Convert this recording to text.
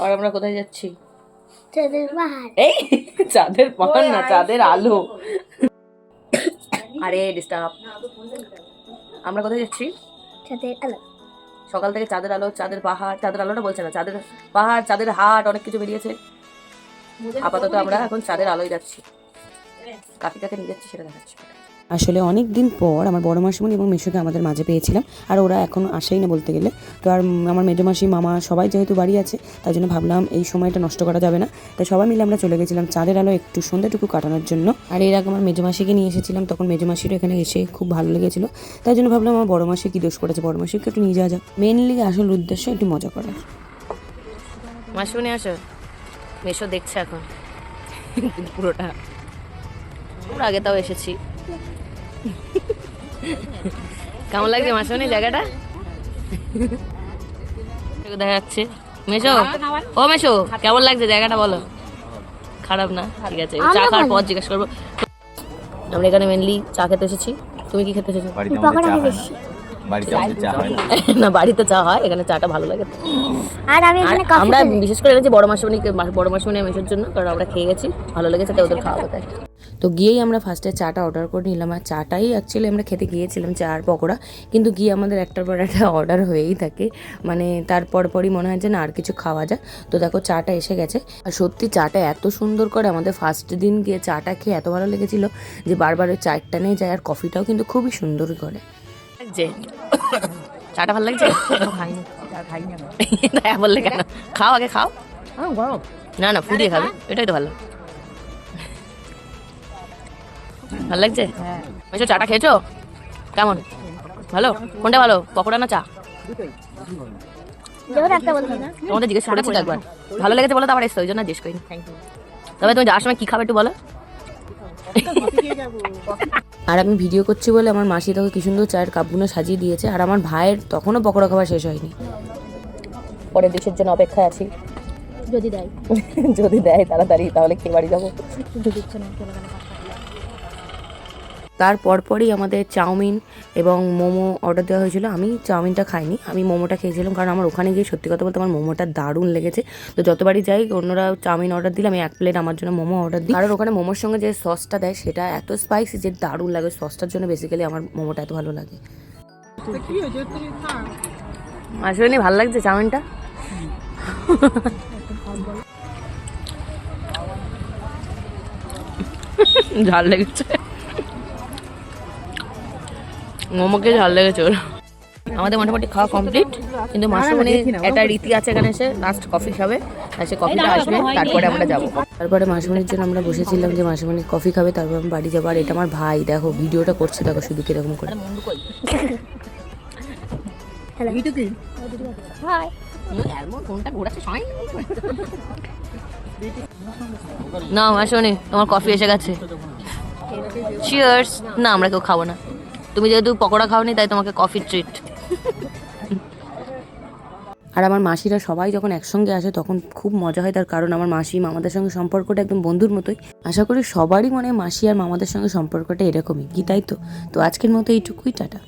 আর আমরা কোথায় যাচ্ছি? চাঁদের পাহাড়। এই চাঁদের পাহাড় না, চাঁদের আলো। আরে ডিস্টার্ব। আমরা কোথায় যাচ্ছি? চাঁদের আলো। সকাল থেকে চাঁদের আলো, চাঁদের পাহাড়, চাঁদের আলোটা বলছে না, চাঁদের পাহাড়, চাঁদের হাট, অনেক কিছু বেরিয়েছে। আপাতত আমরা এখন চাঁদের আলোয় যাচ্ছি। কাকে কাকে নিয়ে যাচ্ছি সেটা দেখাচ্ছি। আসলে অনেক দিন পর আমার বড় মাসিমণি এবং মেশোকে আমাদের মাঝে পেয়েছিলাম, আর ওরা এখন আসেই না বলতে গেলে। তো আর আমার মেজো মাসি মামা সবাই যেহেতু বাড়ি আছে, তাই জন্য ভাবলাম এই সময়টা নষ্ট করা যাবে না, তাই সবাই মিলে আমরা চলে গেছিলাম চাঁদের আলো একটু সন্ধ্যাটুকু কাটানোর জন্য। আর এর আগে আমার মেজো মাসিকে নিয়ে এসেছিলাম, তখন মেজো মাসিরও এখানে এসে খুব ভালো লেগেছিল, তাই জন্য ভাবলাম আমার বড় মাসি কি দোষ করেছে, বড় মাসিকে একটু নিয়ে যাওয়া যাক। মেনলি আসল উদ্দেশ্য একটু মজা করার। মাসুনি আসো, মেশো দেখছে এখন পুরোটা। আমরা আগে তাও এসেছি। কেমন লাগছে মাসুনি জায়গাটা? দেখা যাচ্ছে মেশো। ও মেশো, কেমন লাগছে জায়গাটা বলো? খারাপ না? ঠিক আছে, চা খাওয়ার পর জিজ্ঞেস করবো। আমরা এখানে মেনলি চা খেতে এসেছি। তুমি কি খেতে এসেছো? না, বাড়িতে চা হয়, এখানে চাটা ভালো লাগে। আর আমি এখানে আমরা বিশেষ করে এনেছি বড় মাসুনি মেশোর জন্য, কারণ আমরা খেয়ে গেছি, ভালো লেগেছে, তাই ওদের খাওয়াবো তাই। তো গিয়েই আমরা ফার্স্টে চাটা অর্ডার করে নিলাম, আর চাটাই অ্যাকচুয়ালি আমরা খেতে গিয়েছিলাম, চা আর পকোড়া। কিন্তু গিয়ে আমাদের একটার পর একটা অর্ডার হয়েই থাকে, মানে তারপর পরই মনে হয় যে না আর কিছু খাওয়া যায়। তো দেখো চাটা এসে গেছে, আর সত্যি চাটা এত সুন্দর করে, আমাদের ফার্স্ট দিন গিয়ে চাটা খেয়ে এত ভালো লেগেছিলো যে বারবার ওই চাটা নিয়ে যায়। আর কফিটাও কিন্তু খুবই সুন্দর করে লাগছে। চাটা ভালো লাগছে? বললে কেন? খাও, আগে খাও। না না, ফুদিয়ে খাবে, এটাই তো ভালো। ভালো লাগছে? মেশো চাটা খেয়েছো? কেমন? ভালো? কোনটা ভালো, পকোড়া না চা? তোমাদের জিজ্ঞেস করেছি তো একবার, ভালো লেগেছে বলো, তো আবার এসছো, ওই জন্য জিজ্ঞেস করিনি। তবে তুমি যাওয়ার সময় কি খাবে একটু বলো। আর আমি ভিডিও করছি বলে আমার মাসি তোকে কি সুন্দর চায়ের কাপগুলো সাজিয়ে দিয়েছে, আর আমার ভাইয়ের তখনও পকোড়া খাওয়া শেষ হয়নি। পরের ডিশের জন্য অপেক্ষায় আছি, যদি দেয়। যদি দেয় তাড়াতাড়ি, তাহলে খেয়ে বাড়ি যাবো। তার পরপরই আমাদের চাউমিন এবং মোমো অর্ডার দেওয়া হয়েছিল। আমি চাউমিনটা খাইনি, আমি মোমোটা খেয়েছিলাম, কারণ আমার ওখানে গিয়ে সত্যি কথা বলতে আমার মোমোটা দারুণ লেগেছে। তো যতবারই যাই অন্যরা চাউমিন অর্ডার দিলে আমি 1 প্লেট আমার জন্য মোমো অর্ডার দিই, কারণ ওখানে মোমোর সঙ্গে যে সসটা দেয় সেটা এত স্পাইসি যে দারুণ লাগে। সসটার জন্য বেসিক্যালি আমার মোমোটা এত ভালো লাগে। আসলে ভালো লাগছে চাউমিনটা। ঝাল লেগেছে, মোমোকে ঝাল লেগেছে ওর। আমাদের মোটামুটি খাওয়া কমপ্লিট, কিন্তু মাসুমনি একটা রীতি আছে, এখানে এসে লাস্ট কফি খাবে, আর সে কফিটা আসবে, তারপরে আমরা যাবো। তারপরে মাসুমনির জন্য আমরা বসেছিলাম যে মাসুমনি কফি খাবে, তারপর আমি বাড়ি যাবো। আর এটা আমার ভাই, দেখো ভিডিওটা করছে, দেখো শুধু কিরকম করে। না মাসুমনি, তোমার কফি এসে গেছে। চিয়ার্স। না, আমরা কেউ খাবো না, তুমি যেহেতু পকোড়া খাওনি তাই তোমাকে কফি ট্রিট। আর আমার মাসিরা সবাই যখন একসঙ্গে আসে তখন খুব মজা হয়, তার কারণ আমার মাসি মামাদের সঙ্গে সম্পর্কটা একদম বন্ধুর মতোই। আশা করি সবারই মনে হয় মাসি আর মামাদের সঙ্গে সম্পর্কটা এরকমই কি, তাই তো? তো আজকের মতো এইটুকুই, টাটা।